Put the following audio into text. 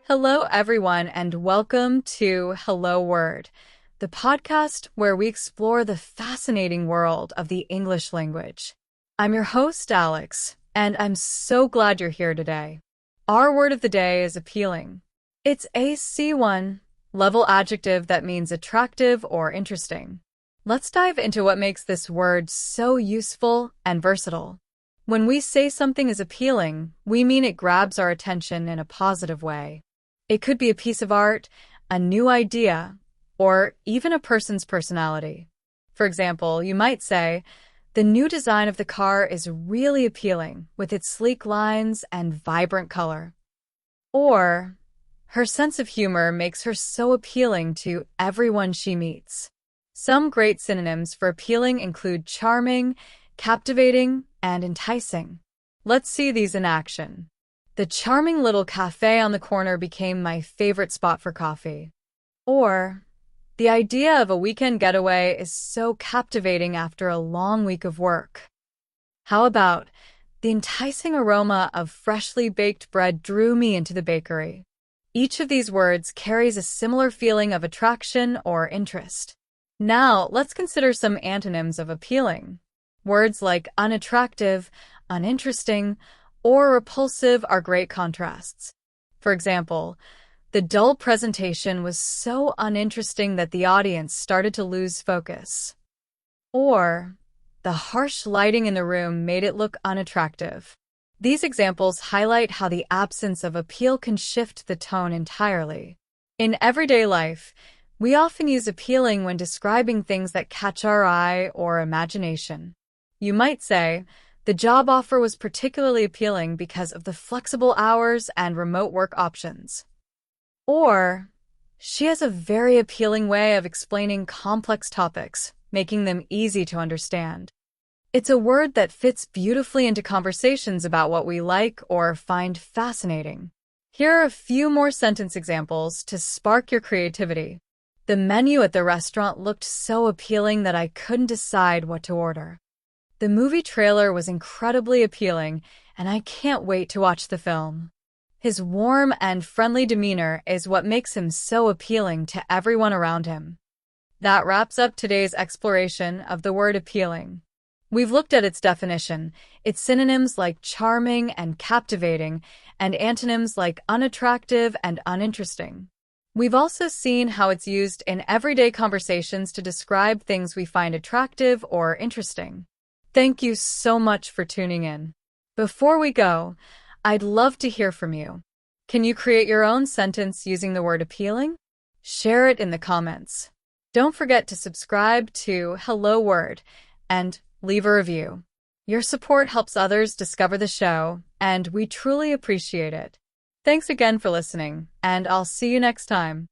Hello, everyone, and welcome to Hello Word, the podcast where we explore the fascinating world of the English language. I'm your host, Alex, and I'm so glad you're here today. Our word of the day is appealing. It's a C1 level adjective that means attractive or interesting. Let's dive into what makes this word so useful and versatile. When we say something is appealing, we mean it grabs our attention in a positive way. It could be a piece of art, a new idea, or even a person's personality. For example, you might say, "The new design of the car is really appealing with its sleek lines and vibrant color." Or, "Her sense of humor makes her so appealing to everyone she meets." Some great synonyms for appealing include charming, captivating, and enticing. Let's see these in action. The charming little cafe on the corner became my favorite spot for coffee. Or, the idea of a weekend getaway is so captivating after a long week of work. How about, the enticing aroma of freshly baked bread drew me into the bakery. Each of these words carries a similar feeling of attraction or interest. Now, let's consider some antonyms of appealing. Words like unattractive, uninteresting, or repulsive are great contrasts. For example, the dull presentation was so uninteresting that the audience started to lose focus. Or, the harsh lighting in the room made it look unattractive. These examples highlight how the absence of appeal can shift the tone entirely. In everyday life, we often use appealing when describing things that catch our eye or imagination. You might say, "The job offer was particularly appealing because of the flexible hours and remote work options." Or, "She has a very appealing way of explaining complex topics, making them easy to understand." It's a word that fits beautifully into conversations about what we like or find fascinating. Here are a few more sentence examples to spark your creativity. "The menu at the restaurant looked so appealing that I couldn't decide what to order." "The movie trailer was incredibly appealing, and I can't wait to watch the film." His warm and friendly demeanor is what makes him so appealing to everyone around him. That wraps up today's exploration of the word appealing. We've looked at its definition, its synonyms like charming and captivating, and antonyms like unattractive and uninteresting. We've also seen how it's used in everyday conversations to describe things we find attractive or interesting. Thank you so much for tuning in. Before we go, I'd love to hear from you. Can you create your own sentence using the word appealing? Share it in the comments. Don't forget to subscribe to Hello Word and leave a review. Your support helps others discover the show, and we truly appreciate it. Thanks again for listening, and I'll see you next time.